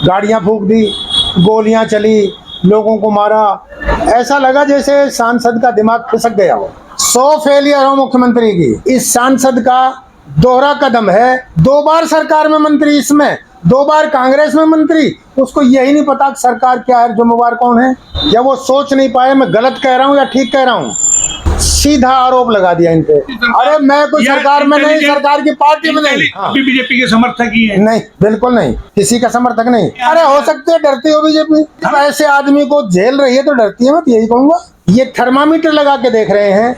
गाड़ियां फूंक दी, गोलियां चली, लोगों को मारा। ऐसा लगा जैसे सांसद का दिमाग खिसक गया हो। 100 फेलियर हो मुख्यमंत्री की। इस सांसद का दोहरा कदम है। 2 बार सरकार में मंत्री, इसमें 2 बार कांग्रेस में मंत्री। उसको यही नहीं पता कि सरकार क्या है, जिम्मेवार कौन है, या वो सोच नहीं पाए मैं गलत कह रहा हूँ या ठीक कह रहा हूँ। सीधा आरोप लगा दिया इन पे। अरे मैं कोई सरकार में नहीं, सरकार की पार्टी में नहीं। हाँ। बीजेपी के समर्थक ही है? नहीं, बिल्कुल नहीं, किसी का समर्थक नहीं। अरे हो सकते है डरती हो बीजेपी, ऐसे आदमी को झेल रही है तो डरती है, मैं यही कहूंगा। ये थर्मामीटर लगा के देख रहे हैं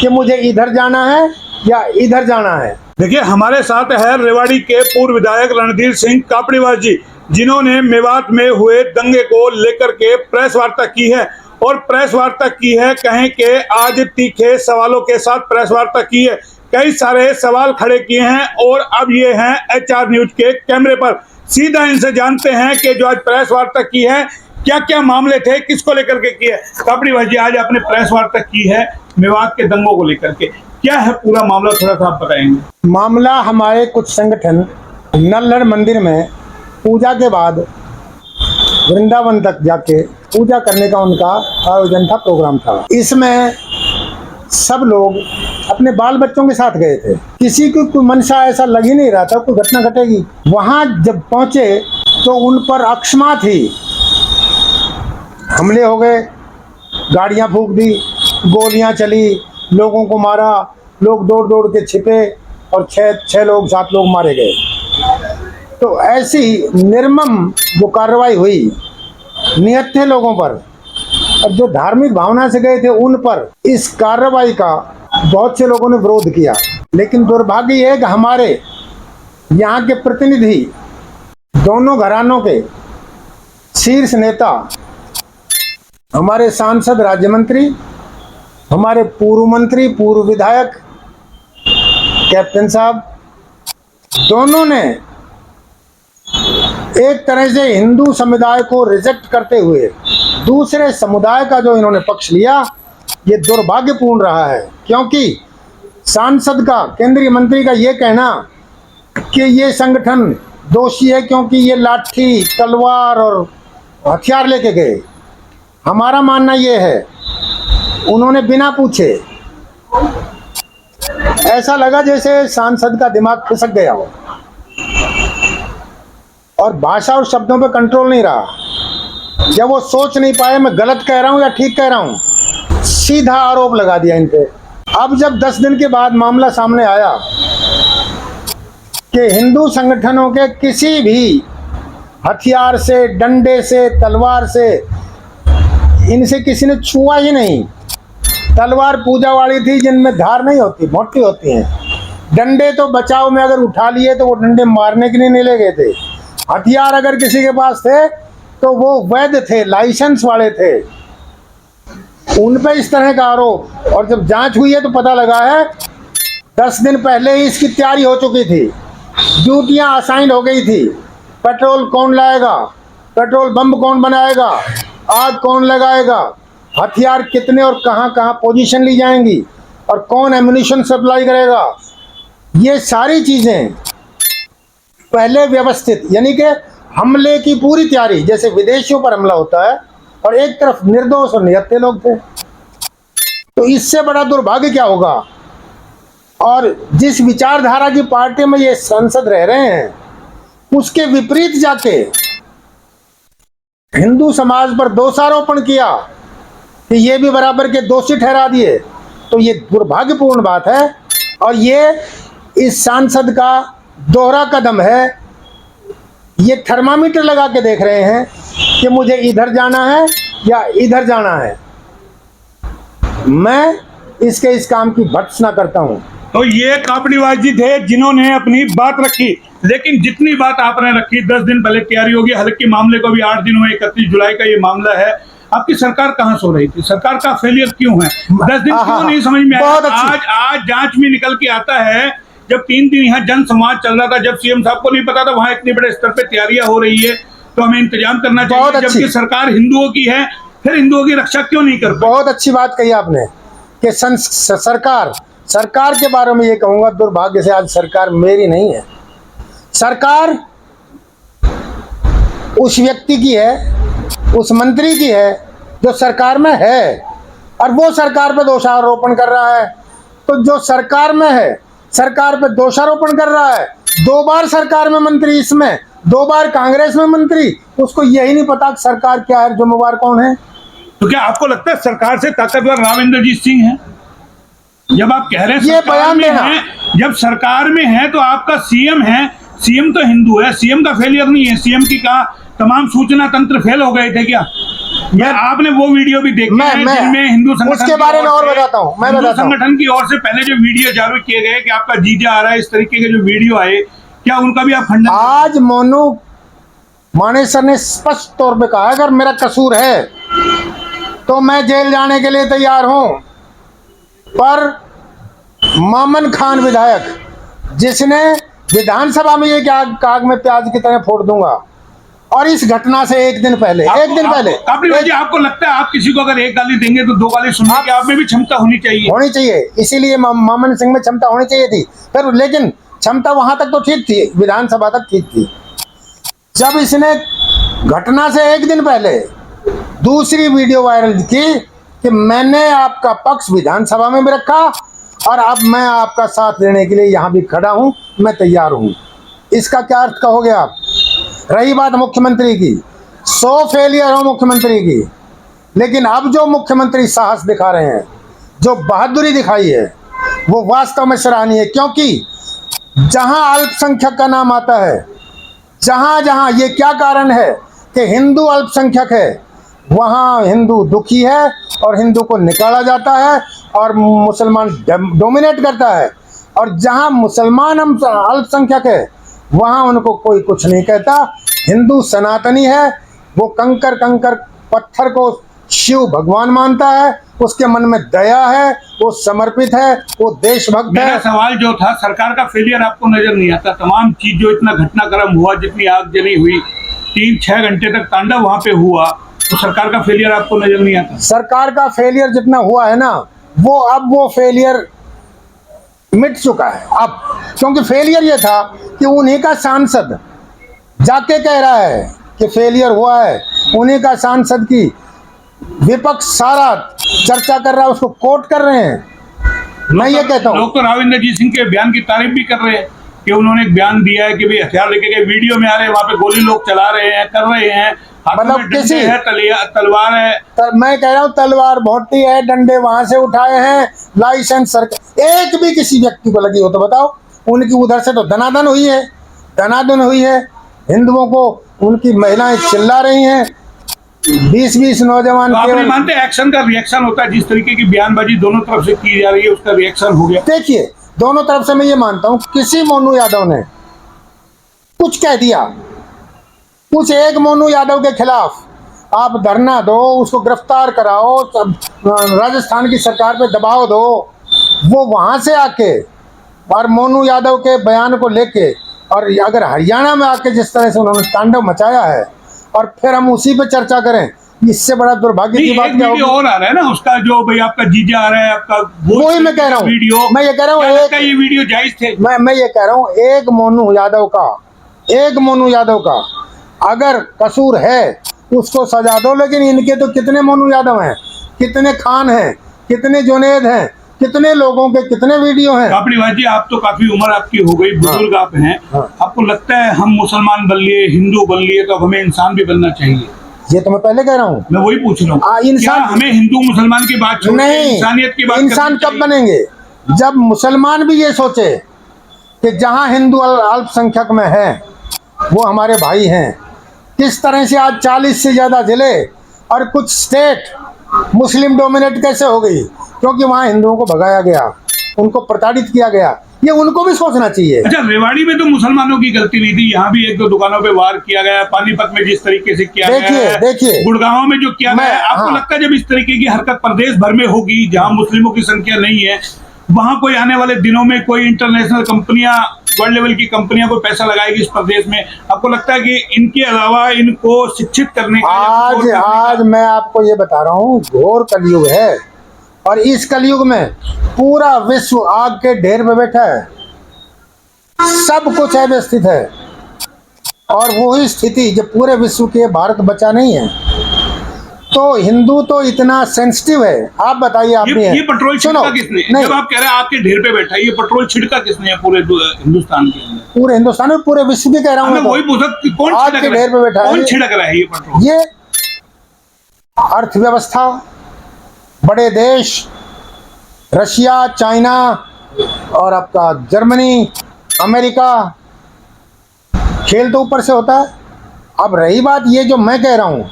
कि मुझे इधर जाना है या इधर जाना है। देखिए, हमारे साथ है रेवाड़ी के पूर्व विधायक रणधीर सिंह कापड़ीवास जी, जिन्होंने मेवात में हुए दंगे को लेकर के प्रेस वार्ता की है, और प्रेस वार्ता की है, कहें कि आज तीखे सवालों के साथ प्रेस वार्ता की है। कई सारे सवाल खड़े किए हैं, और अब ये हैं HR न्यूज के कैमरे पर। सीधा इनसे जानते हैं कि जो आज प्रेस वार्ता की है, क्या क्या मामले थे, किसको लेकर के की है। कापड़ीवास जी, आज आपने प्रेस वार्ता की है मेवात के दंगों को लेकर के, क्या है पूरा मामला, थोड़ा सा आप बताएंगे? मामला, हमारे कुछ संगठन नल्लड़ मंदिर में पूजा के बाद वृंदावन तक जाके पूजा करने का उनका आयोजन था, प्रोग्राम था। इसमें सब लोग अपने बाल बच्चों के साथ गए थे। किसी को कोई मंशा ऐसा लग ही नहीं रहा था कोई घटना घटेगी। वहां जब पहुंचे तो उन पर अकस्मात ही हमले हो गए, गाड़ियां फूंक दी, गोलियां चली, लोगों को मारा, लोग दौड़ दौड़ के छिपे, और 6 लोग 7 लोग मारे गए। तो ऐसी निर्मम जो कार्रवाई हुई निहत्थे लोगों पर, और जो धार्मिक भावना से गए थे उन पर, इस कार्रवाई का बहुत से लोगों ने विरोध किया। लेकिन दुर्भाग्य यह है कि हमारे यहाँ के प्रतिनिधि, दोनों घरानों के शीर्ष नेता, हमारे सांसद, राज्य मंत्री, हमारे पूर्व मंत्री, पूर्व विधायक कैप्टन साहब, दोनों ने एक तरह से हिंदू समुदाय को रिजेक्ट करते हुए दूसरे समुदाय का जो इन्होंने पक्ष लिया, ये दुर्भाग्यपूर्ण रहा है। क्योंकि सांसद का, केंद्रीय मंत्री का ये कहना कि ये संगठन दोषी है क्योंकि ये लाठी, तलवार और हथियार लेके गए, हमारा मानना ये है उन्होंने बिना पूछे, ऐसा लगा जैसे सांसद का दिमाग खिसक गया हो, और भाषा और शब्दों पे कंट्रोल नहीं रहा। जब वो सोच नहीं पाए मैं गलत कह रहा हूँ या ठीक कह रहा हूँ, सीधा आरोप लगा दिया इन पे। अब जब 10 दिन के बाद मामला सामने आया कि हिंदू संगठनों के किसी भी हथियार से, डंडे से, तलवार से, इनसे किसी ने छुआ ही नहीं। तलवार पूजा वाली थी जिनमें धार नहीं होती, मोटी होती हैं। डंडे तो बचाव में अगर उठा लिए तो वो डंडे मारने के लिए नहीं ले गए थे। हथियार अगर किसी के पास थे तो वो वैध थे, लाइसेंस वाले थे। उन पे इस तरह का आरोप, और जब जांच हुई है तो पता लगा है 10 दिन पहले ही इसकी तैयारी हो चुकी थी, ड्यूटियां असाइन हो गई थी। पेट्रोल कौन लाएगा, पेट्रोल बम कौन बनाएगा, आग कौन लगाएगा, हथियार कितने और कहां कहां पोजीशन ली जाएंगी, और कौन एम्युनिशन सप्लाई करेगा, ये सारी चीजें पहले व्यवस्थित, यानी कि हमले की पूरी तैयारी, जैसे विदेशियों पर हमला होता है, और एक तरफ निर्दोष और निहत्थे लोग थे। तो इससे बड़ा दुर्भाग्य क्या होगा। और जिस विचारधारा की पार्टी में ये सांसद रह रहे हैं, उसके विपरीत जाके हिंदू समाज पर दोषारोपण किया कि ये भी बराबर के दोषी ठहरा दिए, तो ये दुर्भाग्यपूर्ण बात है। और ये इस सांसद का दोहरा कदम है। ये थर्मामीटर लगा के देख रहे हैं कि मुझे इधर जाना है या इधर जाना है। मैं इस काम की भर्त्सना करता हूं। तो ये कापड़ीवास जी थे जिन्होंने अपनी बात रखी, लेकिन जितनी बात आपने रखी 10 दिन पहले तैयारी होगी, हालांकि मामले को भी 8 दिन हुए, 31 जुलाई का ये मामला है। आपकी सरकार कहां सो रही थी, सरकार का फेलियर क्यों है, 10 दिन क्यों नहीं समझ में आया। आज जांच में निकल के आता है, जब 3 दिन यहाँ जन संवाद चल रहा था, जब सीएम साहब को नहीं पता था वहां इतने बड़े स्तर पे तैयारियां हो रही है, तो हमें इंतजाम करना चाहिए। जबकि सरकार हिंदुओं की है, फिर हिंदुओं की रक्षा क्यों नहीं कर। बहुत अच्छी बात कही आपने कि सरकार के बारे में ये कहूंगा, दुर्भाग्य से आज सरकार मेरी नहीं है। सरकार उस व्यक्ति की है, उस मंत्री की है जो सरकार में है, और वो सरकार पे दोषारोपण कर रहा है। तो जो सरकार में है, सरकार पे दोषारोपण कर रहा है, 2 बार सरकार में मंत्री, इसमें 2 बार कांग्रेस में मंत्री, उसको यही नहीं पता कि सरकार क्या है, जिम्मेवार कौन है। तो क्या आपको लगता है सरकार से ताकतवर राव इंद्रजीत सिंह है? जब आप कह रहे हैं ये सरकार बयान में देना। है, जब सरकार में है तो आपका सीएम है, सीएम तो हिंदू है, सीएम का फेलियर नहीं है, सीएम की का तमाम सूचना तंत्र फेल हो गए थे क्या? या आपने वो वीडियो भी देखे हैं जिनमें हिंदू संगठन उसके बारे में और बताता हूँ, मैं बताता हूँ। संगठन की ओर से पहले जो वीडियो जारी किए गए कि आपका जीजा आ रहा है, इस तरीके के जो वीडियो आए, क्या उनका भी आप खंडन? आज मोनू मानेसर ने स्पष्ट तौर पे कहा, अगर मेरा कसूर है तो मैं जेल जाने के लिए तैयार हूं, पर मामन खान विधायक, जिसने विधानसभा में ये क्या कहा, मैं प्याज की तरह फोड़ दूंगा, और इस घटना से एक दिन पहले कापड़ी भाई जी, आपको लगता है आप किसी को अगर एक गाली देंगे तो 2 गाली सुनने की आप में भी क्षमता होनी चाहिए? इसीलिए मामन सिंह में क्षमता होनी चाहिए थी, फिर लेकिन क्षमता वहां तक तो ठीक थी, विधानसभा तक ठीक थी। जब इसने घटना से एक दिन पहले दूसरी वीडियो वायरल की कि मैंने आपका पक्ष विधानसभा में भी रखा और अब मैं आपका साथ देने के लिए यहां भी खड़ा हूं, मैं तैयार हूं, इसका क्या अर्थ कहोगे आप? रही बात मुख्यमंत्री की, 100 फेलियर हो मुख्यमंत्री की, लेकिन अब जो मुख्यमंत्री साहस दिखा रहे हैं, जो बहादुरी दिखाई है, वो वास्तव में सराहनीय है। क्योंकि जहां अल्पसंख्यक का नाम आता है, जहां जहां ये क्या कारण है कि हिंदू अल्पसंख्यक है, वहां हिंदू दुखी है और हिंदू को निकाला जाता है और मुसलमान डोमिनेट करता है, और जहां मुसलमान अल्पसंख्यक है वहां उनको कोई कुछ नहीं कहता। हिंदू सनातनी है, वो कंकर कंकर पत्थर को शिव भगवान मानता है, उसके मन में दया है, वो समर्पित है, वो देशभक्त है। मेरा सवाल जो था, सरकार का फेलियर आपको नजर नहीं आता? तमाम चीज जो इतना घटनाक्रम हुआ, जितनी आग जली हुई, 3-6 घंटे तक तांडव वहां पे हुआ, तो सरकार का फेलियर आपको नजर नहीं आता? सरकार का फेलियर जितना हुआ है ना, वो अब वो फेलियर मिट चुका है अब, क्योंकि फेलियर ये था कि उन्हीं का सांसद जाके कह रहा है कि फेलियर हुआ है, उन्हीं का सांसद की विपक्ष सारा चर्चा कर रहा है, उसको कोट कर रहे हैं। मैं ये कहता हूँ, लोग तो राव इंद्रजीत सिंह के बयान की तारीफ भी कर रहे हैं कि उन्होंने एक बयान दिया है कि भाई हथियार लेके गए, वीडियो में आ रहे हैं, वहां पे गोली लोग चला रहे हैं, कर रहे हैं, मतलब किसी है, तलवार है। मैं कह रहा हूँ तलवार भोंटी है, डंडे वहां से उठाए हैं, लाइसेंस एक भी किसी व्यक्ति को लगी हो तो बताओ। उनकी उधर से तो दनादन हुई है, दनादन हुई है, हिंदुओं को उनकी महिलाएं चिल्ला रही हैं, 20-20 नौजवान। तो आप नहीं मानते एक्शन का रिएक्शन होता है? जिस तरीके की बयानबाजी दोनों तरफ से की जा रही है, उसका रिएक्शन हो गया। देखिए, दोनों तरफ से मैं ये मानता हूं, किसी मोनू यादव ने कुछ कह दिया, कुछ एक मोनू यादव के खिलाफ आप धरना दो, उसको गिरफ्तार कराओ, राजस्थान की सरकार पे दबाव दो, वो वहां से आके और मोनू यादव के बयान को लेके, और अगर हरियाणा में आके जिस तरह से उन्होंने तांडव मचाया है, और फिर हम उसी पे चर्चा करें, इससे बड़ा दुर्भाग्य की बात क्या होगी? और आ रहा है ना उसका, जो भाई आपका जीजा आ रहा है, आपका वही मैं कह रहा हूँ, वीडियो, मैं ये कह रहा हूँ, ये वीडियो जायज थे? मैं ये कह रहा हूँ, एक मोनू यादव का अगर कसूर है उसको सजा दो, लेकिन इनके तो कितने मोनू यादव हैं, कितने खान हैं, कितने जुनेद हैं, कितने लोगों के कितने वीडियो हैं। कापड़ी भाई जी, आप तो काफी उम्र आपकी हो गई, बुजुर्ग आप हैं, आपको लगता है हम मुसलमान बन लिए, हिंदू बन लिए, तो हमें इंसान भी बनना चाहिए? ये तो मैं पहले कह रहा हूँ, मैं वही पूछ रहा हूँ, इंसान, हमें हिंदू मुसलमान की बात छोड़ के इंसानियत की बात? इंसान कब बनेंगे? जब मुसलमान भी ये सोचे कि जहां हिंदू अल्पसंख्यक में है वो हमारे भाई हैं। किस तरह से आज 40 से ज्यादा जिले और कुछ स्टेट मुस्लिम डोमिनेट कैसे हो गई? क्योंकि वहां हिंदुओं को भगाया गया, उनको प्रताड़ित किया गया। ये उनको भी सोचना चाहिए। अच्छा, रेवाड़ी में तो मुसलमानों की गलती नहीं थी, यहाँ भी 1-2 दुकानों पे वार किया गया, पानीपत में जिस तरीके से किया गया, देखिए गुड़गांव में जो किया गया, आपको लगता है जब इस तरीके की हरकत प्रदेश भर में होगी जहाँ मुस्लिमों की संख्या नहीं है, वहां कोई आने वाले दिनों में कोई इंटरनेशनल कंपनियां, वर्ल्ड लेवल की कंपनियां को पैसा लगाएगी इस प्रदेश में? आपको लगता है कि इनके अलावा इनको शिक्षित करने का, आज मैं आपको ये बता रहा हूँ, घोर कलयुग है, और इस कलयुग में पूरा विश्व आग के ढेर में बैठा है, सब कुछ अव्यवस्थित है। और वही स्थिति जब पूरे विश्व के भारत बचा नहीं है, तो हिंदू तो इतना सेंसिटिव है। आप बताइए, आप भी हैं। ये पेट्रोल छिड़का किसने? नहीं, जब आप कह रहे हैं आपके ढेर पे बैठा है, ये पेट्रोल छिड़का किसने है पूरे हिंदुस्तान के अंदर? पूरे हिंदुस्तान में, पूरे विश्व की कह रहा हूँ मैं मैं तो। वही पूछा कि कौन आज छिड़क के रहा है? ढेर पे बैठा है कौन ये। छिड़क रहा है ये पेट्रोल? ये अर्थव्यवस्था, बड़े देश, रशिया, चाइना और आपका जर्मनी, अमेरिका, खेल तो ऊपर से होता है। अब रही बात ये जो मैं कह रहा हूँ,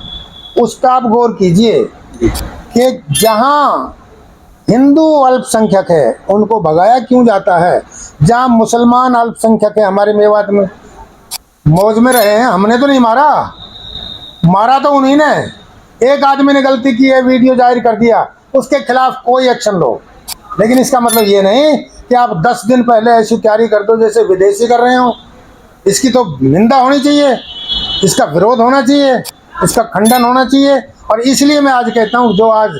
उसका आप गौर कीजिए कि जहाँ हिंदू अल्पसंख्यक है उनको भगाया क्यों जाता है, जहाँ मुसलमान अल्पसंख्यक है, हमारे मेवात में मौज में रहे हैं। हमने तो नहीं मारा, मारा तो उन्हीं ने। एक आदमी ने गलती की है, वीडियो जाहिर कर दिया, उसके खिलाफ कोई एक्शन लो। लेकिन इसका मतलब ये नहीं कि आप 10 दिन पहले ऐसी तैयारी कर दो जैसे विदेशी कर रहे हो। इसकी तो निंदा होनी चाहिए, इसका विरोध होना चाहिए, इसका खंडन होना चाहिए। और इसलिए मैं आज कहता हूँ, जो आज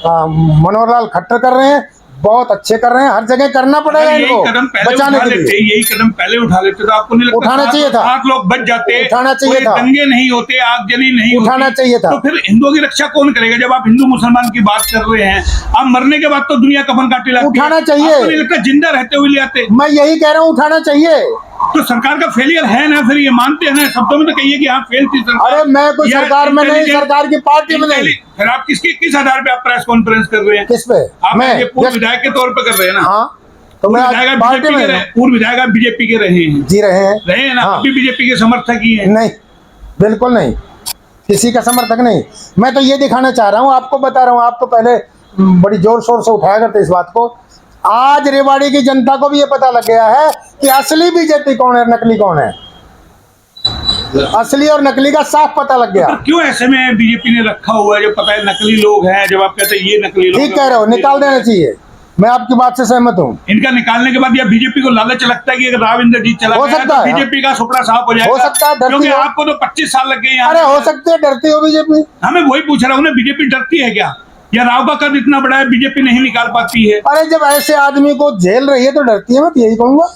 मनोहर लाल खट्टर कर रहे हैं, बहुत अच्छे कर रहे हैं। हर जगह करना पड़ेगा यही इनको कदम पहले बचाने उठा के लेते, लिए। यही कदम पहले उठा लेते तो आपको नहीं लगता उठाना चाहिए था। 7 लोग बच जाते, उठाना चाहिए कोई था। दंगे नहीं होते, आगजनी नहीं उठाना होती, चाहिए था। तो फिर हिंदुओं की रक्षा कौन करेगा? जब आप हिंदू मुसलमान की बात कर रहे हैं, आप मरने के बाद तो दुनिया कफन काटे लाती है। उठाना चाहिए। आपको नहीं लगता जिंदा रहते हुए ले आते? मैं यही कह रहा हूँ, उठाना चाहिए। तो सरकार का फेलियर है ना, फिर ये मानते हैं ना, शब्दों में तो कहिए कि हाँ फेल थी सरकार। अरे मैं कोई या सरकार में नहीं, intelligent- सरकार की पार्टी में नहीं। फिर आप किस आधार पे आप प्रेस कॉन्फ्रेंस कर रहे हैं? किस पे? आप मैं ये पूर्व विधायक के तौर पे कर रहे हैं ना? हाँ, तो मैं आज पार्टी में हूँ। पूर्व विधायक बीजेपी के रहे हैं, जी रहे हैं। रहे हैं ना? हाँ। अभी बीजेपी के समर्थक ही हैं। नहीं, बिल्कुल नहीं, किसी का समर्थक नहीं। मैं तो ये दिखाना चाह रहा हूँ, आपको बता रहा हूँ। आप तो पहले बड़ी जोर शोर से उठाया करते इस बात को। आज रेवाड़ी की जनता को भी ये पता लग गया है कि असली बीजेपी कौन है, नकली कौन है। असली और नकली का साफ पता लग गया। तो क्यों ऐसे में बीजेपी ने रखा हुआ है, जब पता है नकली लोग हैं? जब आप कहते हैं ये नकली लोग, ठीक कह रहे हो, निकाल देना चाहिए। मैं आपकी बात से सहमत हूँ। इनका निकालने के बाद या बीजेपी को लालच लगता है कि अगर राव इंद्रजीत चला हो गया सकता तो है। बीजेपी का सुपड़ा साफ हो जाएगा। हो सकता है, डरती क्योंकि हो। आपको तो 25 साल लग गए यहाँ। अरे हो सकती है डरती हो बीजेपी। हमें वही पूछ रहा हूँ ना, बीजेपी डरती है क्या? या राव का कद इतना बड़ा है बीजेपी नहीं निकाल पाती है? अरे जब ऐसे आदमी को झेल रही है तो डरती है, मैं तो यही कहूंगा।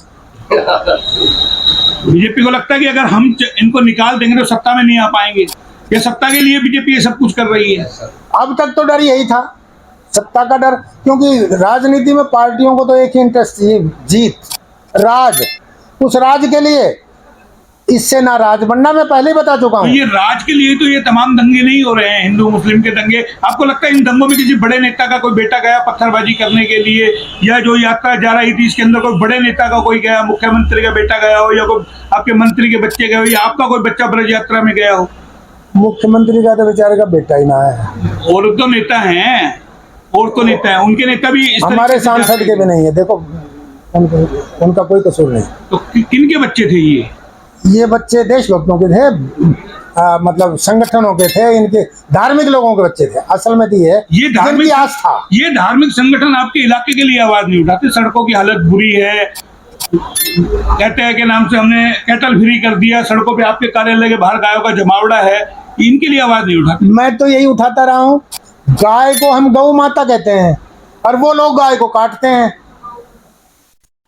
बीजेपी को लगता है कि अगर हम इनको निकाल देंगे तो सत्ता में नहीं आ पाएंगे। ये सत्ता के लिए बीजेपी ये सब कुछ कर रही है। अब तक तो डर यही था, सत्ता का डर। क्योंकि राजनीति में पार्टियों को तो एक ही इंटरेस्ट है, जीत, राज। उस राज के लिए इससे ना राज बनना, मैं पहले ही बता चुका तो हूँ। ये राज के लिए तो ये तमाम दंगे नहीं हो रहे हैं, हिंदू मुस्लिम के दंगे। आपको लगता है इन दंगों में किसी बड़े नेता का कोई बेटा गया पत्थरबाजी करने के लिए, या जो यात्रा जा रही थी इसके अंदर कोई बड़े नेता का कोई गया, मुख्यमंत्री का बेटा गया हो, या कोई आपके मंत्री के बच्चे गए हो, या आपका कोई बच्चा ब्रज यात्रा में गया हो? मुख्यमंत्री का तो बेचारे का बेटा ही ना है। और तो नेता हैं, और तो नेता है, उनके नेता भी इस हमारे तरीके से सांसद जाते के भी नहीं है। देखो, उनका कोई कसूर नहीं। तो किन के बच्चे थे ये बच्चे देशभक्तों के थे, मतलब संगठनों के थे, इनके धार्मिक लोगों के बच्चे थे। असल में तो ये धार्मिक जिनकी आस्था। ये धार्मिक संगठन आपके इलाके के लिए आवाज नहीं उठाते? सड़कों की हालत बुरी है, कहते हैं के नाम से हमने कैटल फ्री कर दिया, सड़कों पे आपके कार्यालय के बाहर गायों का जमावड़ा है, इनके लिए आवाज नहीं उठाते? मैं तो यही उठाता रहा हूँ। गाय को हम गौ माता कहते हैं और वो लोग गाय को काटते हैं।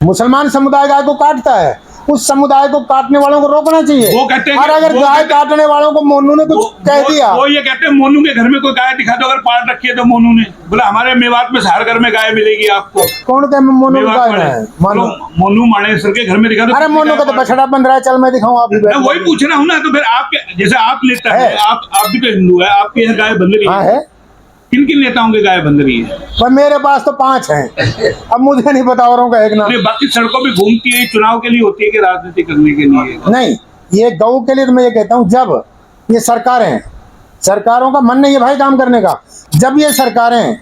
मुसलमान समुदाय गाय को काटता है, उस समुदाय को काटने वालों को रोकना चाहिए। वो कहते हैं और अगर गाय काटने वालों को मोनू ने कुछ कह दिया, वो ये कहते हैं मोनू के घर में कोई गाय दिखा दो, अगर पाल रखी है तो मोनू ने बोला हमारे मेवात में हर घर में गाय मिलेगी आपको। कौन कहे मोनू मेवात गाय वाले। है? बोलो, मोनू मानेसर के घर में दिखा दो। अरे मोनू का तो बछड़ा बन रहा है, चल मैं दिखाऊं। आप मैं वही पूछ रहा हूँ ना, तो फिर आपके जैसे आप नेता है, आप भी तो हिंदू है, आपके यहाँ गाय बंध रही हाँ है? है। किन किन नेताओं के गाय बंध रही है? पर मेरे पास तो 5 हैं। अब मुझे नहीं पता औरों का एक नाम। अरे बाकी सड़कों पे घूमती है, चुनाव के लिए होती है कि राजनीति करने के लिए? नहीं, ये गौ के लिए तो मैं ये कहता हूँ, जब ये सरकारें, सरकारों का मन नहीं है भाई काम करने का, जब ये सरकारें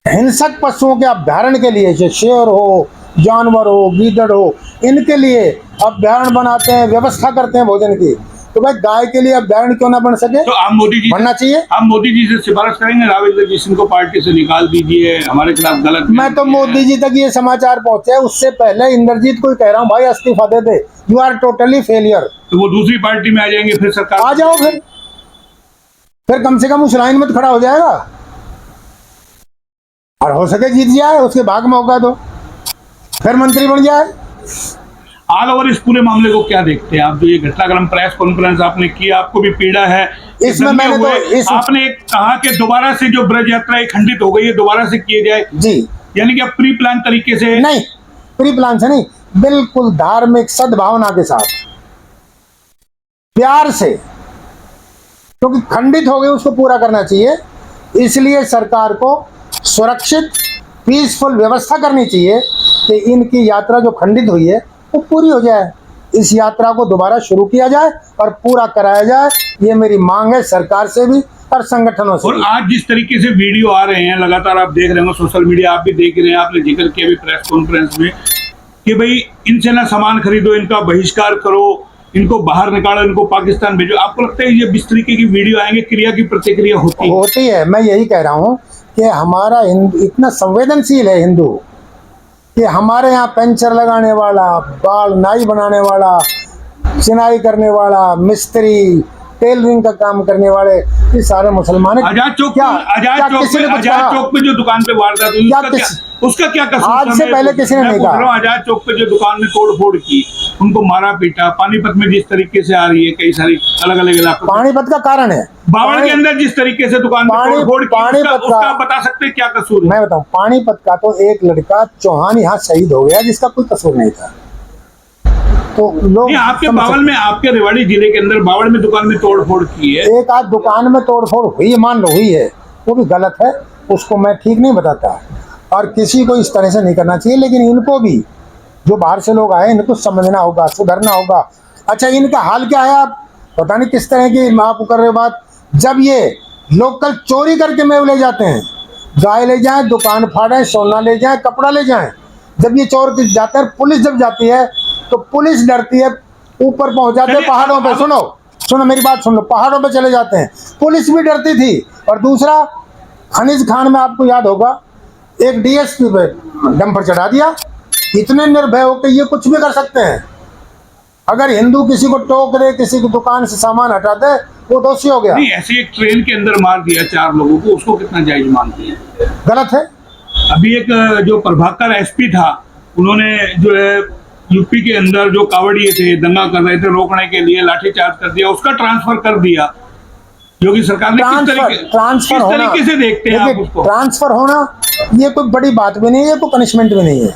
हिंसक पशुओं के अभ्यारण के लिए, जैसे शेर हो, जानवर हो, गीदड़ हो, इनके लिए अभ्यारण बनाते हैं, व्यवस्था करते हैं भोजन की, तो भाई गाय के लिए अभ्यारण क्यों ना बन सके? तो आप मोदी जी बनना चाहिए। आप मोदी जी से सिफारिश करेंगे राव इंद्रजीत सिंह को पार्टी से निकाल दीजिए, हमारे खिलाफ गलत। मैं तो मोदी जी तक ये समाचार पहुंचे उससे पहले इंद्रजीत को ही कह रहा हूँ, भाई इस्तीफा दे दे, यू आर टोटली फेलियर। तो वो दूसरी पार्टी में आ जाएंगे, फिर सरकार आ जाओ, फिर कम से कम उस लाइन में तो खड़ा हो जाएगा, और हो सके जीत जाए, उसके भाग मौका दो, फिर मंत्री बन जाए। ऑल ओवर इस पूरे मामले को क्या देखते हैं आप? जो ये घटनाक्रम प्रेस कॉन्फ्रेंस आपने किया, आपको भी पीड़ा है इसमें मैंने तो आपने कहा कि दोबारा से जो ब्रज यात्रा खंडित हो गई है दोबारा से किए जाए जी, यानी कि अब प्री प्लान तरीके से नहीं, प्री प्लान से नहीं, बिल्कुल धार्मिक सद्भावना के साथ, प्यार से, क्योंकि खंडित हो गए उसको पूरा करना चाहिए। इसलिए सरकार को सुरक्षित पीसफुल व्यवस्था करनी चाहिए कि इनकी यात्रा जो खंडित हुई है वो पूरी हो जाए, इस यात्रा को दोबारा शुरू किया जाए और पूरा कराया जाए। ये मेरी मांग है सरकार से भी और संगठनों से। और आज जिस तरीके से वीडियो आ रहे हैं लगातार आप देख रहे हो सोशल मीडिया, आप भी देख रहे हैं, आपने जिक्र किया भी प्रेस कॉन्फ्रेंस में कि भाई इनसे ना सामान खरीदो, इनका बहिष्कार करो, इनको बाहर निकालो, इनको पाकिस्तान भेजो। आपको लगता है ये इस तरीके की वीडियो आएंगे, क्रिया की प्रतिक्रिया होती है? मैं यही कह रहा हूँ कि हमारा हिंदू इतना संवेदनशील है हिंदू कि हमारे यहाँ पंचर लगाने वाला, बाल नाई बनाने वाला, चिनाई करने वाला, मिस्त्री, टेलरिंग का काम करने वाले, ये सारे मुसलमान। आजाद चौक पे जो दुकान पे वारदात हुई उसका क्या कसूर? आज से पहले किसी ने नहीं कहा। आजाद चौक पे जो दुकान में तोड़ फोड़ की, उनको मारा पीटा, पानीपत में जिस तरीके से आ रही है कई सारी अलग अलग इलाकों, पानीपत का कारण है, बावड़ के अंदर जिस तरीके से दुकान में तोड़ फोड़ की, उसका बता सकते क्या कसूर है? मैं बताऊं, पानीपत का तो एक लड़का चौहान यहाँ शहीद हो गया जिसका कोई कसूर नहीं था। तो लोग आपके बावल में, आपके रेवाड़ी जिले के अंदर बावड़ में दुकान में तोड़ फोड़ की है, एक आध दुकान में तोड़ फोड़ हुई है, मान लो हुई है, वो भी गलत है, उसको मैं ठीक नहीं बताता और किसी को इस तरह से नहीं करना चाहिए। लेकिन इनको भी, जो बाहर से लोग आए, इनको समझना होगा, सुधरना होगा। अच्छा, इनका हाल क्या है? आप पता नहीं किस तरह की आप कर रहे हो बात। जब ये लोकल चोरी करके मेव ले जाते हैं, गाय ले जाएं, दुकान फाड़ें, सोना ले जाएं, कपड़ा ले जाएं, जब ये चोर जाते हैं, पुलिस जब जाती है तो पुलिस डरती है, ऊपर पहुंच जाते हैं पहाड़ों पे। सुनो मेरी बात सुन लो, पहाड़ों पे चले जाते हैं, पुलिस भी डरती थी। और दूसरा, खनिज खान में आपको याद होगा, एक डीएसपी पे डंपर चढ़ा दिया, इतने निर्भय होकर ये कुछ भी कर सकते हैं। अगर हिंदू किसी को टोक दे, किसी की दुकान से सामान हटा दे, वो दोषी हो गया। नहीं, ऐसे एक ट्रेन के अंदर मार दिया 4 लोगों को, उसको कितना जायज मानते हैं? गलत है। अभी एक जो प्रभाकर एसपी था, उन्होंने जो है यूपी के अंदर जो कावड़िए थे, दंगा कर रहे थे, रोकने के लिए लाठीचार्ज कर दिया, उसका ट्रांसफर कर दिया योगी सरकार ने। किस तरीके से देखते हैं आप उसको? ट्रांसफर होना ये कोई बड़ी बात भी नहीं है, ये कोई पनिशमेंट भी नहीं है।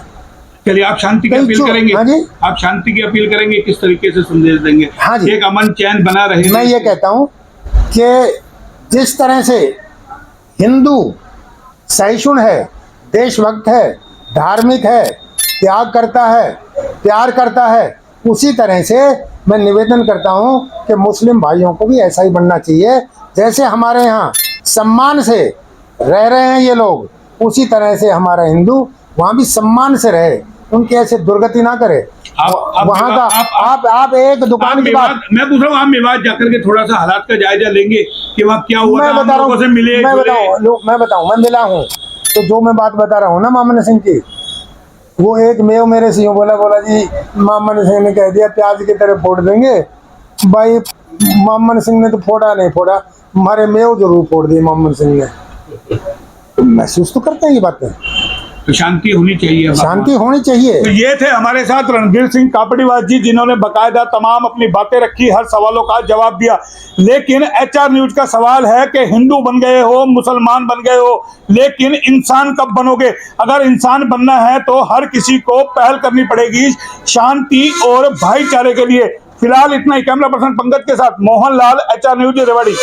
चलिए, आप शांति की अपील करेंगे? हाँ जी, आप शांति की अपील करेंगे, किस तरीके से संदेश देंगे? हाँ जी, एक अमन चैन बना रहे। मैं ये कहता हूँ कि जिस तरह से हिंदू सहिष्णु है, देशभक्त है, धार्मिक है, त्याग करता है, प्यार करता है, उसी तरह से मैं निवेदन करता हूं कि मुस्लिम भाइयों को भी ऐसा ही बनना चाहिए। जैसे हमारे यहाँ सम्मान से रह रहे हैं ये लोग, उसी तरह से हमारा हिंदू वहाँ भी सम्मान से रहे, उनकी ऐसे दुर्गति ना करे। वहाँ का आप एक दुकान की बात, मैं पूछ रहा हूँ, आप मेवात जाकर के थोड़ा सा हालात का जायजा लेंगे कि वहाँ क्या हुआ? मैं बता रहा हूँ, मैं मिला हूँ, तो जो मैं बात बता रहा हूँ ना मामन सिंह की, वो एक मेव मेरे से यूँ बोला जी, मामन सिंह ने कह दिया प्याज की तरह फोड़ देंगे। भाई, मामन सिंह ने तो फोड़ा नहीं फोड़ा, हमारे मेव जरूर फोड़ दिए मामन सिंह ने। तो महसूस तो करते हैं ये बातें। तो शांति होनी चाहिए, शांति होनी चाहिए। तो ये थे हमारे साथ रणधीर सिंह कापड़ीवास जी, जिन्होंने बकायदा तमाम अपनी बातें रखी, हर सवालों का जवाब दिया। लेकिन एचआर न्यूज का सवाल है कि हिंदू बन गए हो, मुसलमान बन गए हो, लेकिन इंसान कब बनोगे? अगर इंसान बनना है तो हर किसी को पहल करनी पड़ेगी शांति और भाईचारे के लिए। फिलहाल इतना ही। कैमरा पर्सन पंकज के साथ मोहन लाल, एचआर न्यूज, रेवाड़ी।